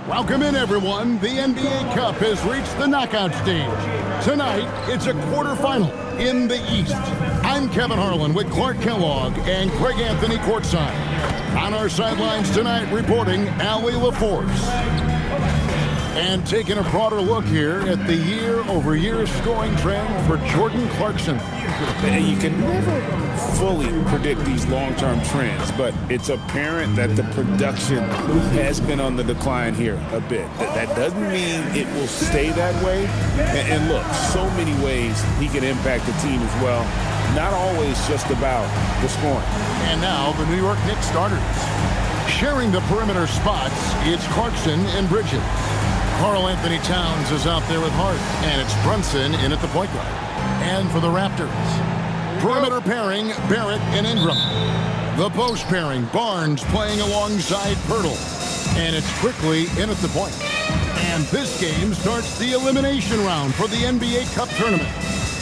Welcome in, everyone. The NBA Cup has reached the knockout stage. Tonight, it's a quarterfinal in the East. I'm Kevin Harlan with Clark Kellogg and Greg Anthony courtside. On our sidelines tonight, reporting Allie LaForce. And taking a broader look here at the year-over-year scoring trend for Jordan Clarkson. And you can never fully predict these long-term trends, but it's apparent that the production has been on the decline here a bit. That doesn't mean it will stay that way. And look, so many ways he can impact the team as well. Not always just about the scoring. And now the New York Knicks starters. Sharing the perimeter spots, it's Clarkson and Bridges. Karl Anthony Towns is out there with Hart, and it's Brunson in at the point guard. And for the Raptors, perimeter pairing, Barrett and Ingram. The post pairing, Barnes playing alongside Pirtle. And it's quickly in at the point. And this game starts the elimination round for the NBA Cup tournament.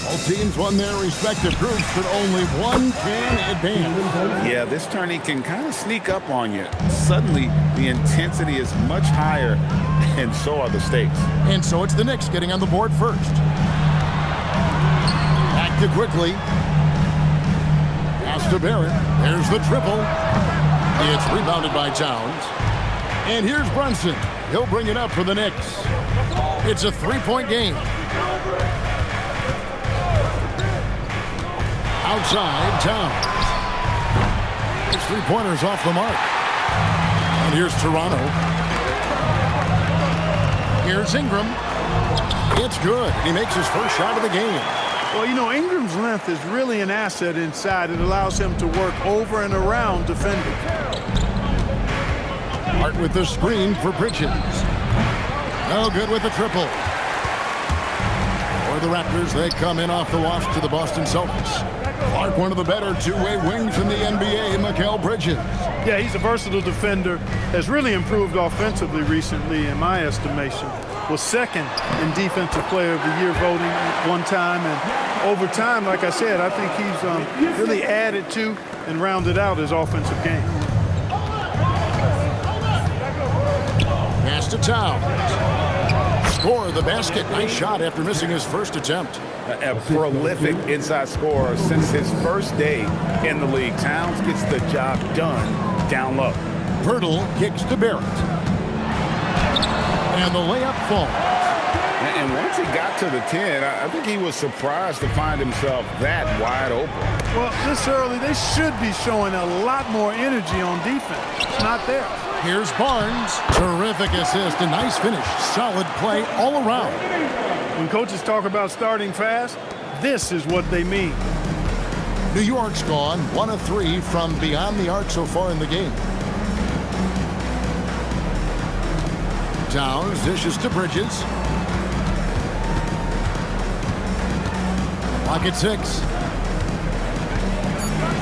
All teams won their respective groups, but only one can advance. Yeah, this tourney can kind of sneak up on you. Suddenly, the intensity is much higher, and so are the stakes. And so it's the Knicks getting on the board first. Back to quickly. Pass to Barrett. There's the triple. It's rebounded by Towns. And here's Brunson. He'll bring it up for the Knicks. It's a three-point game. Outside, Towns. His three-pointers off the mark. And here's Toronto. Here's Ingram. It's good. He makes his first shot of the game. Well, you know, Ingram's length is really an asset inside. It allows him to work over and around defenders. Hart with the screen for Bridges. No good with the triple. For the Raptors, they come in off the loss to the Boston Celtics. Clark, one of the better two-way wings in the NBA, Mikal Bridges. Yeah, he's a versatile defender. Has really improved offensively recently, in my estimation. Was second in Defensive Player of the Year voting one time. And over time, like I said, I think he's really added to and rounded out his offensive game. Pass to Towns. Score the basket. Nice shot after missing his first attempt. A prolific inside scorer since his first day in the league. Towns gets the job done down low. Pirtle kicks to Barrett. And the layup falls. And once he got to the 10, I think he was surprised to find himself that wide open. Well, this early, they should be showing a lot more energy on defense. It's not there. Here's Barnes. Terrific assist. A nice finish. Solid play all around. When coaches talk about starting fast, this is what they mean. New York's gone 1 of 3 from beyond the arc so far in the game. Towns dishes to Bridges. Clock at 6.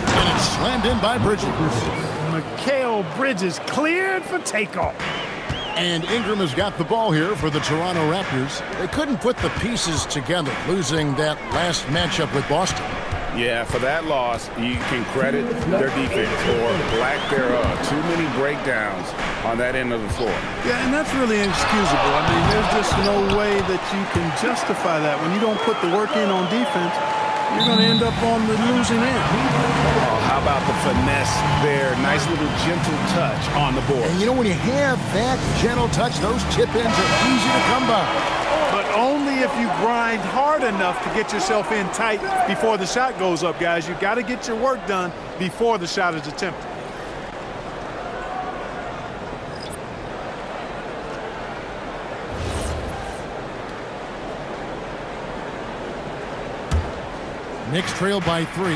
And it's slammed in by Bridges. Mikal Bridges cleared for takeoff. And Ingram has got the ball here for the Toronto Raptors. They couldn't put the pieces together, losing that last matchup with Boston. Yeah, for that loss, you can credit their defense or lack thereof. Too many breakdowns on that end of the floor. Yeah, and that's really inexcusable. I mean, there's just no way that you can justify that. When you don't put the work in on defense, you're going to end up on the losing end. Oh, how about the finesse there? Nice little gentle touch on the board. And you know, when you have that gentle touch, those tip-ins are easy to come by. But only if you grind hard enough to get yourself in tight before the shot goes up, guys. You've got to get your work done before the shot is attempted. Knicks trail by 3,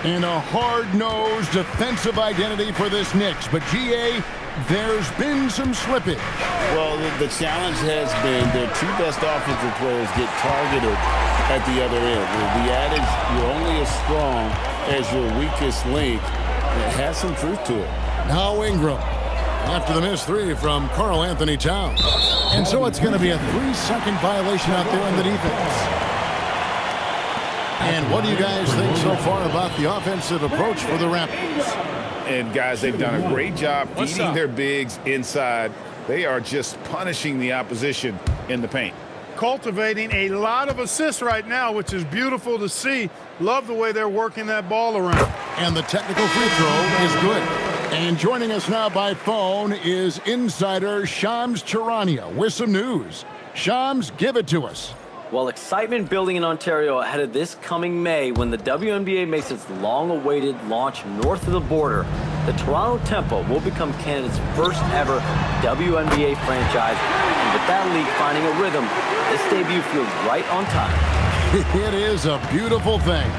and a hard-nosed defensive identity for this Knicks. But, GA, there's been some slippage. Well, the challenge has been their two best offensive players get targeted at the other end. The adage, you're only as strong as your weakest link, it has some truth to it. Now Ingram, after the missed 3 from Karl Anthony Towns. And so it's going to be a 3-second violation out there on the defense. And what do you guys think so far about the offensive approach for the Raptors? And, guys, they've done a great job feeding their bigs inside They are just punishing the opposition in the paint. Cultivating a lot of assists right now, which is beautiful to see. Love the way they're working that ball around. And the technical free throw is good. And joining us now by phone is insider Shams Charania with some news. Shams, give it to us. Well, excitement building in Ontario ahead of this coming May when the WNBA makes its long-awaited launch north of the border. The Toronto Tempo will become Canada's first ever WNBA franchise. And with that league finding a rhythm, this debut feels right on time. It is a beautiful thing.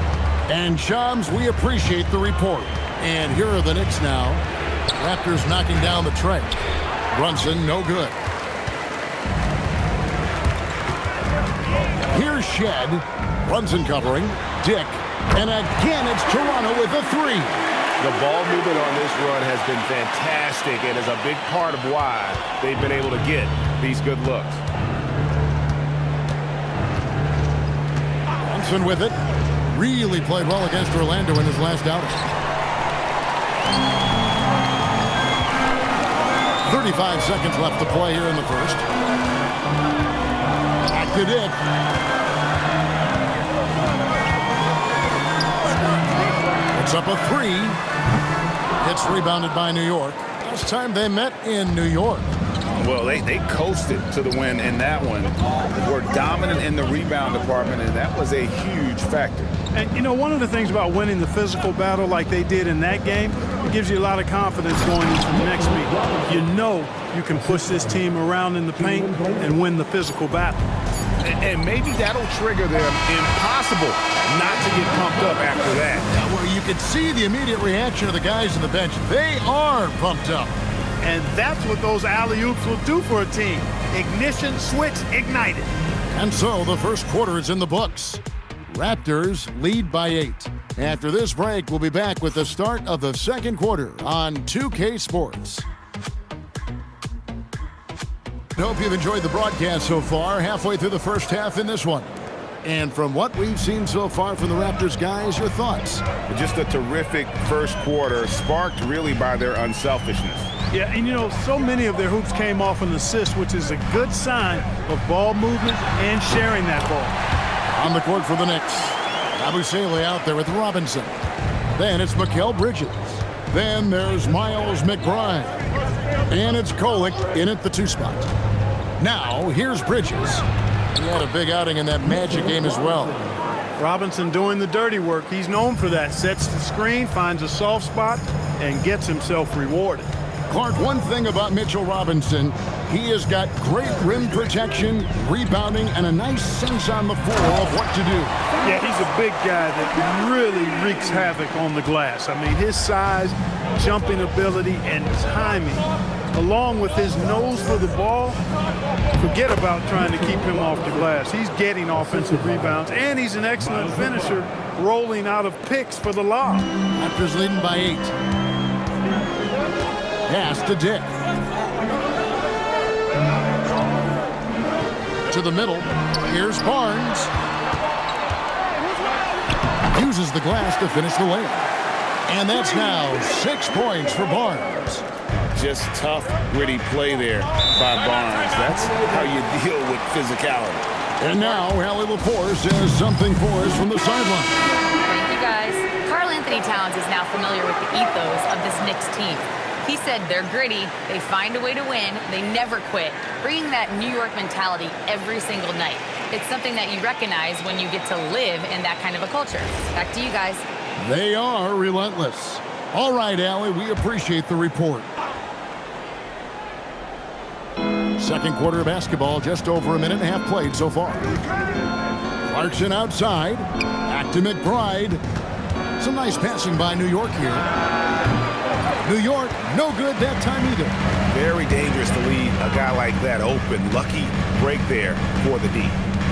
And Shams, we appreciate the report. And here are the Knicks now. Raptors knocking down the tray. Brunson, no good. Here's Shed. Brunson covering. Dick. And again, it's Toronto with a three. The ball movement on this run has been fantastic and is a big part of why they've been able to get these good looks. Brunson with it. Really played well against Orlando in his last outing. 35 seconds left to play here in the first. Back to Dick. It's up a three. It's rebounded by New York. Last time they met in New York. Well, they coasted to the win in that one. Were dominant in the rebound department, and that was a huge factor. And, you know, one of the things about winning the physical battle like they did in that game, it gives you a lot of confidence going into the next meet. You know you can push this team around in the paint and win the physical battle. And maybe that'll trigger them. Impossible not to get pumped up after that. Well, you can see the immediate reaction of the guys on the bench. They are pumped up. And that's what those alley-oops will do for a team. Ignition, switch, ignited. And so the first quarter is in the books. Raptors lead by 8. After this break, we'll be back with the start of the second quarter on 2K Sports. Hope you've enjoyed the broadcast so far, halfway through the first half in this one. And from what we've seen so far from the Raptors guys, your thoughts? Just a terrific first quarter, sparked really by their unselfishness. Yeah, and you know, so many of their hoops came off an assist, which is a good sign of ball movement and sharing that ball. On the court for the Knicks, Abusele out there with Robinson. Then it's Mikal Bridges. Then there's Miles McBride. And it's Kolek in at the 2 spot. Now, here's Bridges. He had a big outing in that Magic game as well. Robinson doing the dirty work. He's known for that. Sets the screen, finds a soft spot, and gets himself rewarded. Clark, one thing about Mitchell Robinson, he has got great rim protection, rebounding, and a nice sense on the floor of what to do. Yeah, he's a big guy that really wreaks havoc on the glass. I mean, his size, jumping ability, and timing, along with his nose for the ball, forget about trying to keep him off the glass. He's getting offensive rebounds, and he's an excellent finisher, rolling out of picks for the lob. Raptors leading by 8. Pass to Dick. To the middle. Here's Barnes. Uses the glass to finish the layup. And that's now 6 points for Barnes. Just tough, gritty play there by Barnes. That's how you deal with physicality. And now, Allie Laporte says something for us from the sideline. Thank you, guys. Karl Anthony Towns is now familiar with the ethos of this Knicks team. He said they're gritty, they find a way to win, they never quit, bringing that New York mentality every single night. It's something that you recognize when you get to live in that kind of a culture. Back to you guys. They are relentless. All right, Allie, we appreciate the report. Second quarter of basketball, just over a minute and a half played so far. Clarkson outside, back to McBride. Some nice passing by New York here. New York, no good that time either. Very dangerous to leave a guy like that open. Lucky break there for the D.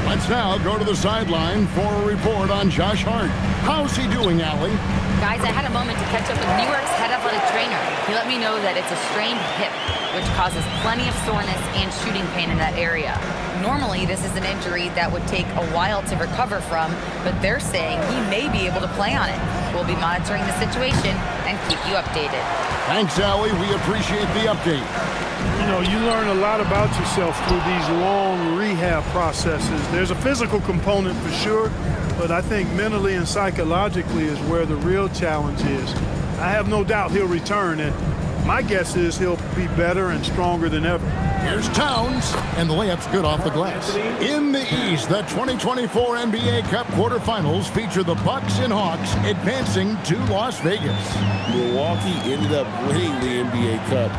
Let's now go to the sideline for a report on Josh Hart. How's he doing, Allie? Guys, I had a moment to catch up with New York's head athletic trainer. He let me know that it's a strained hip, which causes plenty of soreness and shooting pain in that area. Normally, this is an injury that would take a while to recover from, but they're saying he may be able to play on it. We'll be monitoring the situation and keep you updated. Thanks, Allie. We appreciate the update. You know, you learn a lot about yourself through these long rehab processes. There's a physical component for sure, but I think mentally and psychologically is where the real challenge is. I have no doubt he'll return, and my guess is he'll be better and stronger than ever. Here's Towns, and the layup's good off the glass. In the East, the 2024 NBA Cup quarterfinals feature the Bucks and Hawks advancing to Las Vegas. Milwaukee ended up winning the NBA Cup.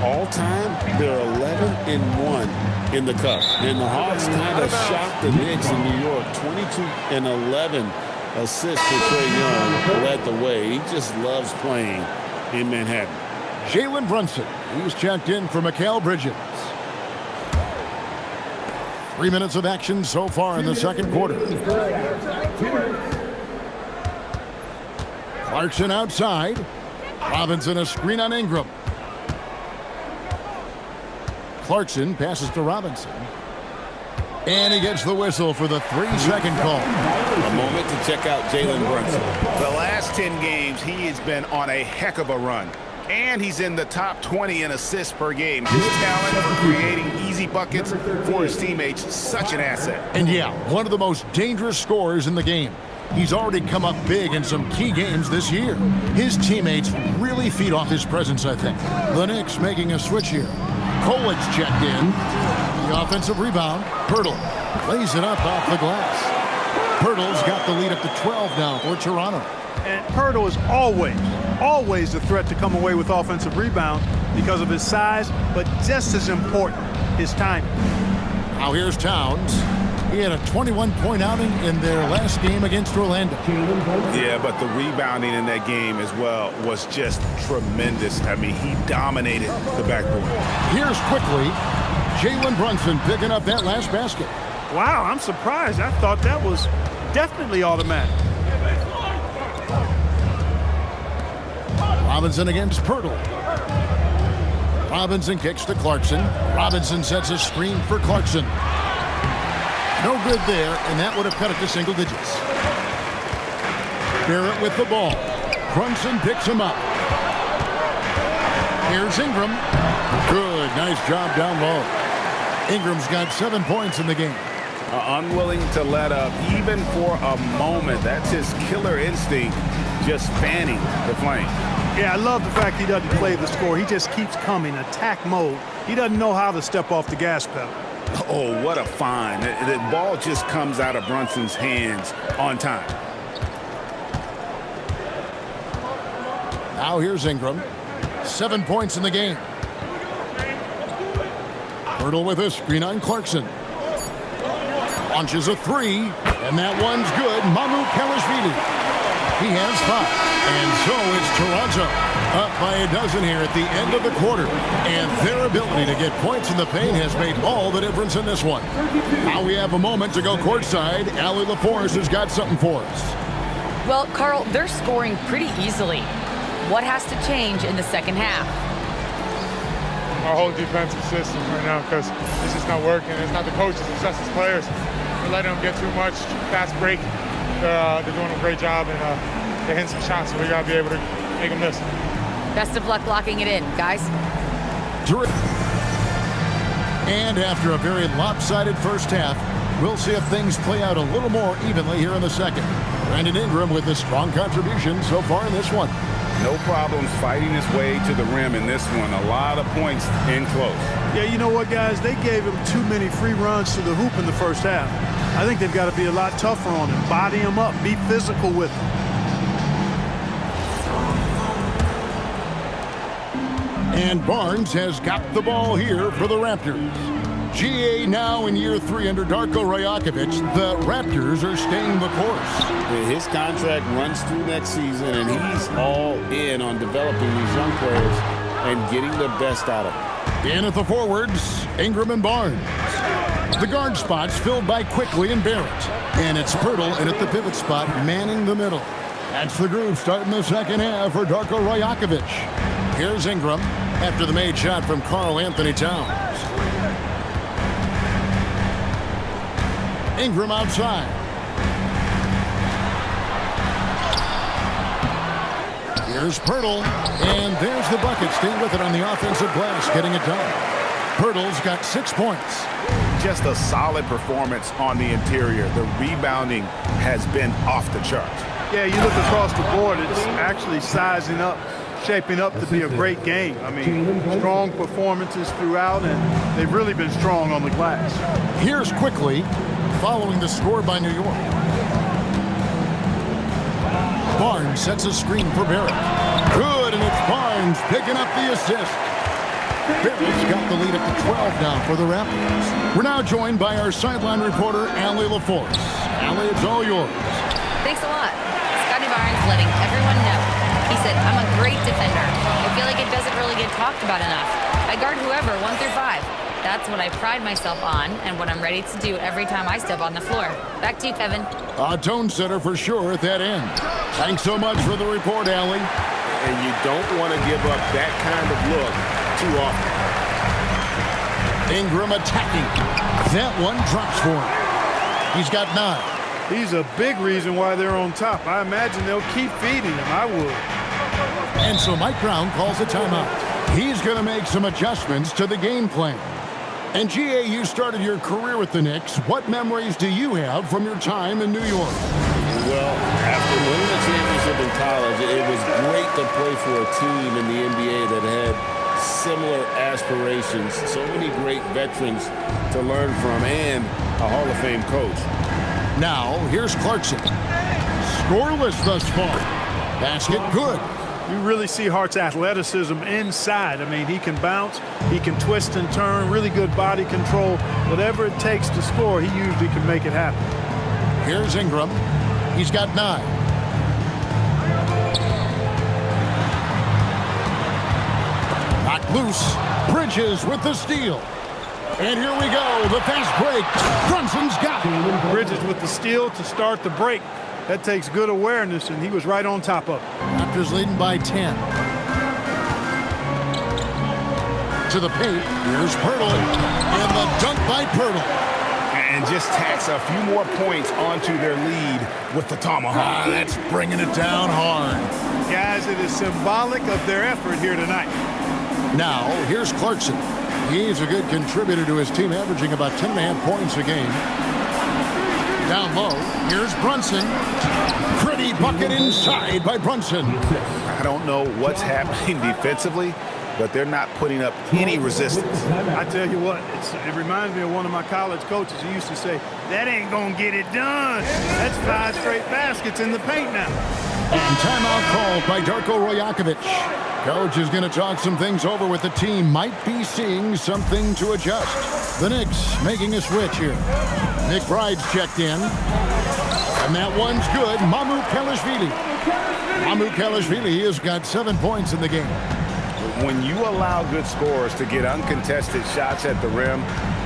All time, they're 11-1 in the Cup. And the Hawks kind of shocked the Knicks in New York. 22-11 assists for Trae Young led the way. He just loves playing in Manhattan. Jalen Brunson, he's checked in for Mikal Bridges. 3 minutes of action so far in the second quarter. Clarkson outside. Robinson a screen on Ingram. Clarkson passes to Robinson. And he gets the whistle for the 3-second call. A moment to check out Jalen Brunson. The last 10 games, he has been on a heck of a run. And he's in the top 20 in assists per game. His talent for creating easy buckets for his teammates is such an asset. And yeah, one of the most dangerous scorers in the game. He's already come up big in some key games this year. His teammates really feed off his presence, I think. The Knicks making a switch here. Cole's checked in. The offensive rebound. Pirtle lays it up off the glass. Pirtle's got the lead up to 12 now for Toronto. And Pirtle is always a threat to come away with offensive rebound because of his size, but just as important, his timing. Now here's Towns. He had a 21-point outing in their last game against Orlando. Yeah, but the rebounding in that game as well was just tremendous. I mean, he dominated the backboard. Here's quickly Jalen Brunson picking up that last basket. Wow, I'm surprised. I thought that was definitely automatic. Robinson against Pirtle. Robinson kicks to Clarkson. Robinson sets a screen for Clarkson. No good there, and that would have cut it to single digits. Barrett with the ball. Brunson picks him up. Here's Ingram. Good, nice job down low. Ingram's got 7 points in the game. Unwilling to let up even for a moment. That's his killer instinct, just fanning the flame. Yeah, I love the fact he doesn't play the score. He just keeps coming, attack mode. He doesn't know how to step off the gas pedal. Oh, what a find. The ball just comes out of Brunson's hands on time. Now here's Ingram. 7 points in the game. Pirtle with a screen on Clarkson. Launches a three, and that one's good. Mamu Kalashvili. He has 5. And so it's Toronto up by a dozen here at the end of the quarter. And their ability to get points in the paint has made all the difference in this one. Now we have a moment to go courtside. Allie LaForce has got something for us. Well, Carl, they're scoring pretty easily. What has to change in the second half? Our whole defensive system right now, because it's just not working. It's not the coaches, it's just the players. We're letting them get too much fast break. They're doing a great job, and they're hitting some shots, so we got to be able to make them miss. Best of luck locking it in, guys. And after a very lopsided first half, we'll see if things play out a little more evenly here in the second. Brandon Ingram with a strong contribution so far in this one. No problems fighting his way to the rim in this one. A lot of points in close. Yeah, you know what, guys? They gave him too many free runs to the hoop in the first half. I think they've got to be a lot tougher on him. Body him up. Be physical with him. And Barnes has got the ball here for the Raptors. GA now in year 3 under Darko Rajakovic. The Raptors are staying the course. His contract runs through next season, and he's all in on developing these young players and getting the best out of them. In at the forwards, Ingram and Barnes. The guard spots filled by Quickly and Barrett. And it's Pirtle in at the pivot spot, manning the middle. That's the group starting the second half for Darko Rajakovic. Here's Ingram after the made shot from Karl Anthony Towns. Ingram outside. Here's Pirtle, and there's the bucket. Stay with it on the offensive glass, getting it done. Pirtle's got 6 points. Just a solid performance on the interior. The rebounding has been off the charts. Yeah, you look across the board, it's actually sizing up, shaping up to be a great game. I mean, strong performances throughout, and they've really been strong on the glass. Here's quickly, following the score by New York. Barnes sets a screen for Barrett. Good, and it's Barnes picking up the assist. Barrett's got the lead up to 12 now for the Raptors. We're now joined by our sideline reporter, Allie LaForce. Allie, it's all yours. Thanks a lot. Scotty Barnes letting everyone know. He said, I'm a great defender. I feel like it doesn't really get talked about enough. I guard whoever, 1 through 5. That's what I pride myself on and what I'm ready to do every time I step on the floor. Back to you, Kevin. A tone setter for sure at that end. Thanks so much for the report, Allie. And you don't want to give up that kind of look too often. Ingram attacking. That one drops for him. He's got 9. He's a big reason why they're on top. I imagine they'll keep feeding him. I would. And so Mike Brown calls a timeout. He's going to make some adjustments to the game plan. And GA, you started your career with the Knicks. What memories do you have from your time in New York? Well, after winning the championship in college, it was great to play for a team in the NBA that had similar aspirations, so many great veterans to learn from, and a Hall of Fame coach. Now, here's Clarkson. Scoreless thus far. Basket good. You really see Hart's athleticism inside. I mean, he can bounce, he can twist and turn, really good body control. Whatever it takes to score, he usually can make it happen. Here's Ingram. He's got 9. Knocked loose. Bridges with the steal. And here we go. The fast break. Brunson's got it. Bridges with the steal to start the break. That takes good awareness, and he was right on top of it. Raptors leading by 10. To the paint. Here's Pirtle. And the dunk by Pirtle. And just tacks a few more points onto their lead with the tomahawk. That's bringing it down hard. Guys, it is symbolic of their effort here tonight. Now, here's Clarkson. He's a good contributor to his team, averaging about 10.5 points a game. Down low, here's Brunson. Pretty bucket inside by Brunson. I don't know what's happening defensively, but they're not putting up any resistance. I tell you what, it reminds me of one of my college coaches who used to say, that ain't gonna get it done. That's 5 straight baskets in the paint now. And timeout called by Darko Rajakovic. Coach is going to talk some things over with the team. Might be seeing something to adjust. The Knicks making a switch here. Nick Bride's checked in. And that one's good. Mamu Kelishvili has got 7 points in the game. When you allow good scorers to get uncontested shots at the rim,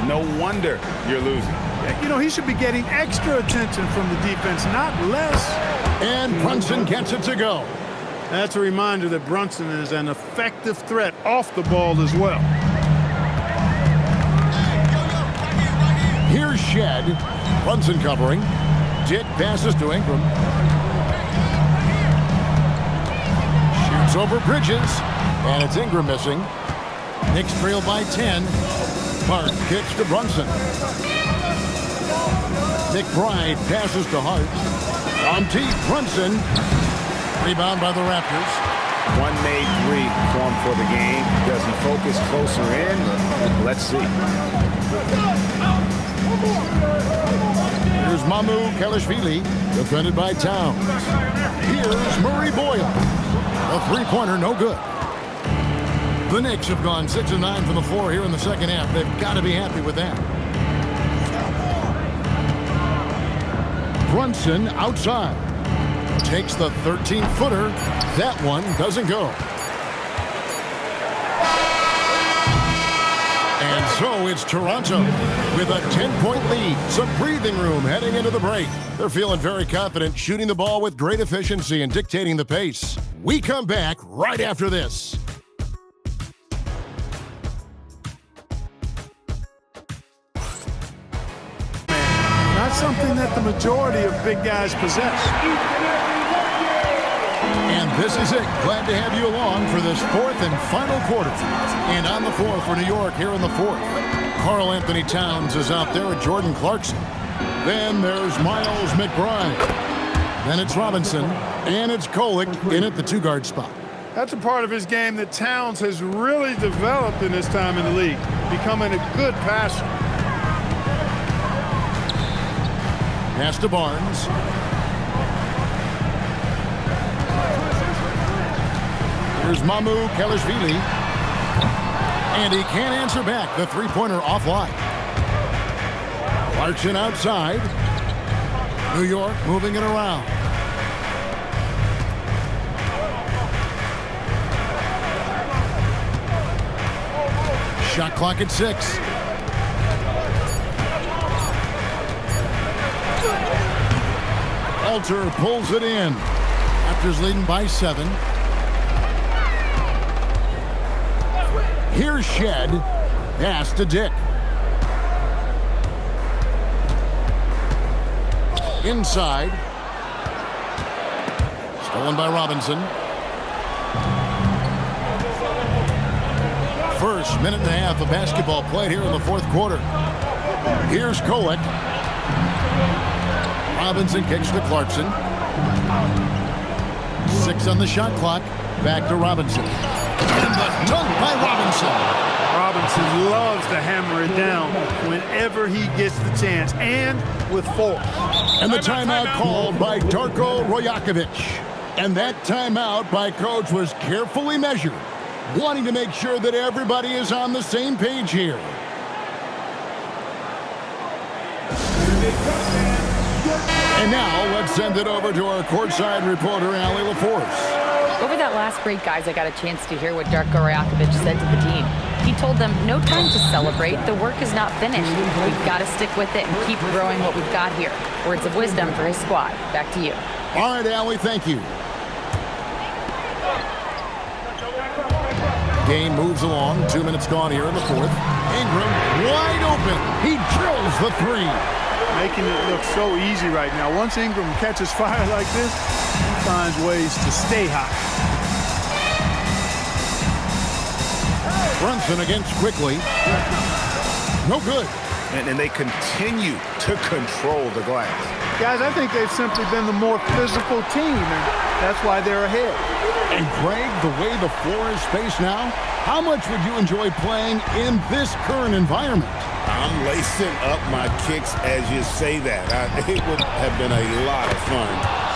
no wonder you're losing. You know, he should be getting extra attention from the defense, not less. And Brunson gets it to go. That's a reminder that Brunson is an effective threat off the ball as well. Here's Shed. Brunson covering. Dick passes to Ingram. Shoots over Bridges. And it's Ingram missing. Knicks trail by 10. Hart kicks to Brunson. Nick Bride passes to Hart. On deep, Brunson. Rebound by the Raptors. 1 made 3 formed for the game. Does he focus closer in? Let's see. Here's Mamu Kelishvili, defended by Towns. Here's Murray Boyle. A three-pointer, no good. The Knicks have gone 6 of 9 from the floor here in the second half. They've got to be happy with that. Brunson outside. Takes the 13-footer. That one doesn't go. And so it's Toronto with a 10-point lead. Some breathing room heading into the break. They're feeling very confident, shooting the ball with great efficiency and dictating the pace. We come back right after this. Not something that the majority of big guys possess. And this is it. Glad to have you along for this fourth and final quarter. And on the floor for New York here in the fourth, Karl Anthony Towns is out there with Jordan Clarkson. Then there's Miles McBride. Then it's Robinson. And it's Kolek in at the two-guard spot. That's a part of his game that Towns has really developed in his time in the league, becoming a good passer. Pass to Barnes. Here's Mamu Kelishvili. And he can't answer back. The three-pointer offline. Clarkson outside. New York moving it around. Shot clock at 6. Alter pulls it in. Raptors leading by 7. Here's Shed. Pass to Dick. Inside. Stolen by Robinson. First minute and a half of basketball played here in the fourth quarter. Here's Kolek. Robinson kicks to Clarkson. 6 on the shot clock. Back to Robinson. And the dunk by Robinson. Robinson loves to hammer it down whenever he gets the chance, and with force. And the timeout called by Darko Rojakovic. And that timeout by coach was carefully measured, wanting to make sure that everybody is on the same page here. And now let's send it over to our courtside reporter, Allie LaForce. Over that last break, guys, I got a chance to hear what Darko Rajakovic said to the team. He told them, no time to celebrate. The work is not finished. We've got to stick with it and keep growing what we've got here. Words of wisdom for his squad. Back to you. All right, Allie, thank you. Game moves along. 2 minutes gone here in the fourth. Ingram wide open. He drills the three. Making it look so easy right now. Once Ingram catches fire like this, he finds ways to stay hot. Brunson against Quickly. No good. And they continue to control the glass. Guys, I think they've simply been the more physical team, and that's why they're ahead. And Greg, the way the floor is spaced now, how much would you enjoy playing in this current environment? I'm lacing up my kicks as you say that. It would have been a lot of fun.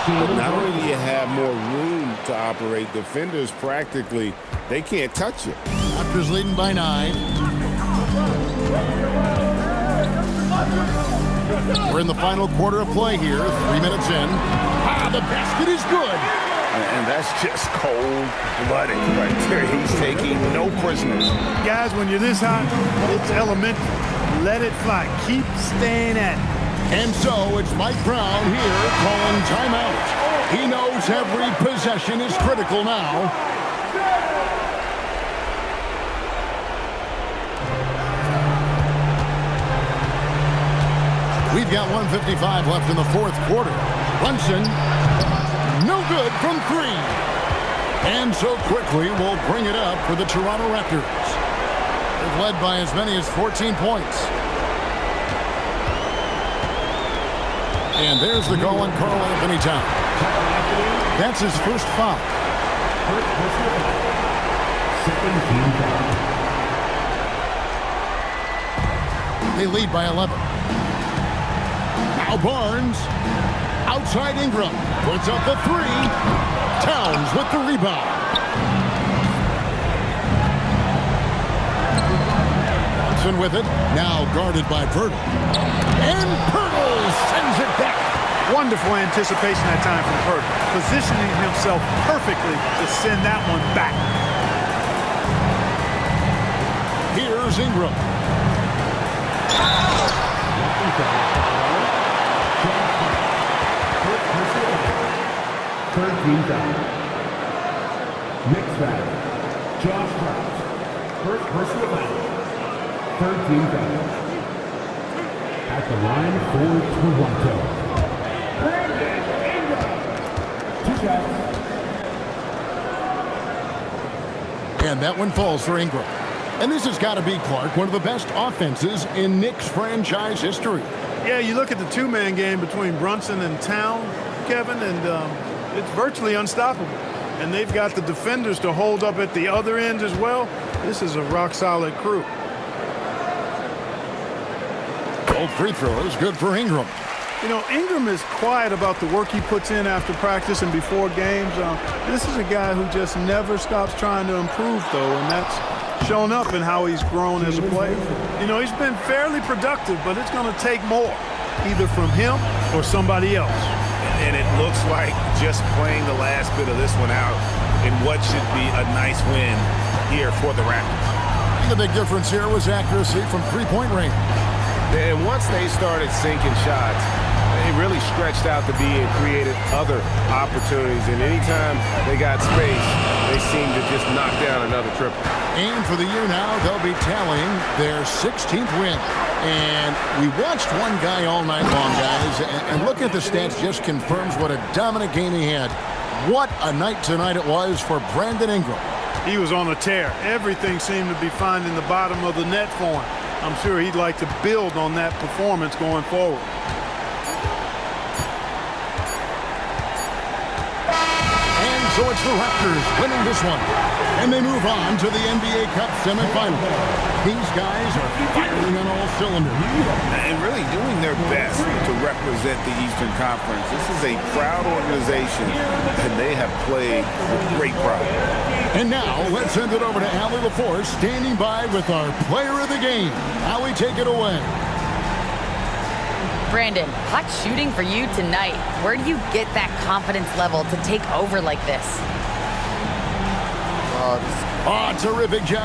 But not only do you have more room to operate, defenders practically, they can't touch you. Raptors leading by 9. We're in the final quarter of play here. 3 minutes in. The basket is good. And that's just cold-blooded right there. He's taking no prisoners. Guys, when you're this hot, it's elemental. Let it fly. Keep staying at it. And so it's Mike Brown here calling timeout. He knows every possession is critical now. We've got 1:55 left in the fourth quarter. Brunson, no good from 3. And so Quickly will bring it up for the Toronto Raptors. They've led by as many as 14 points. And there's the goal on Karl Anthony Towns. That's his first foul. They lead by 11. Now Barnes, outside Ingram, puts up the 3. Towns with the rebound. Johnson with it, now guarded by Pirtle. And Pirtle sends it back. Wonderful anticipation that time from Pirtle, positioning himself perfectly to send that one back. Here's Ingram. Third team foul. Knicks foul. Josh Hart. First personal foul. Third team foul. At the line for Toronto. Brandon Ingram. 2 shots. And that one falls for Ingram. And this has got to be, Clark, one of the best offenses in Knicks franchise history. Yeah, you look at the two-man game between Brunson and Town, Kevin, and it's virtually unstoppable. And they've got the defenders to hold up at the other end as well. This is a rock-solid crew. Both free throws good for Ingram. You know, Ingram is quiet about the work he puts in after practice and before games. This is a guy who just never stops trying to improve, though, and that's shown up in how he's grown as a player. You know, he's been fairly productive, but it's going to take more, either from him or somebody else. And it looks like just playing the last bit of this one out in what should be a nice win here for the Raptors. The big difference here was accuracy from three-point range. And once they started sinking shots, they really stretched out the B and created other opportunities. And anytime they got space, they seemed to just knock down another triple. And for the year now, they'll be tallying their 16th win. And we watched one guy all night long, guys, and looking at the stats just confirms what a dominant game he had. What a night tonight it was for Brandon Ingram. He was on a tear. Everything seemed to be finding the bottom of the net for him. I'm sure he'd like to build on that performance going forward. And so it's the Raptors winning this one. And they move on to the NBA Cup semifinals. These guys are firing on all cylinders. And really doing their best to represent the Eastern Conference. This is a proud organization, and they have played with great pride. And now, let's send it over to Allie LaForce, standing by with our player of the game. Allie, take it away. Brandon, hot shooting for you tonight. Where do you get that confidence level to take over like this? Terrific job.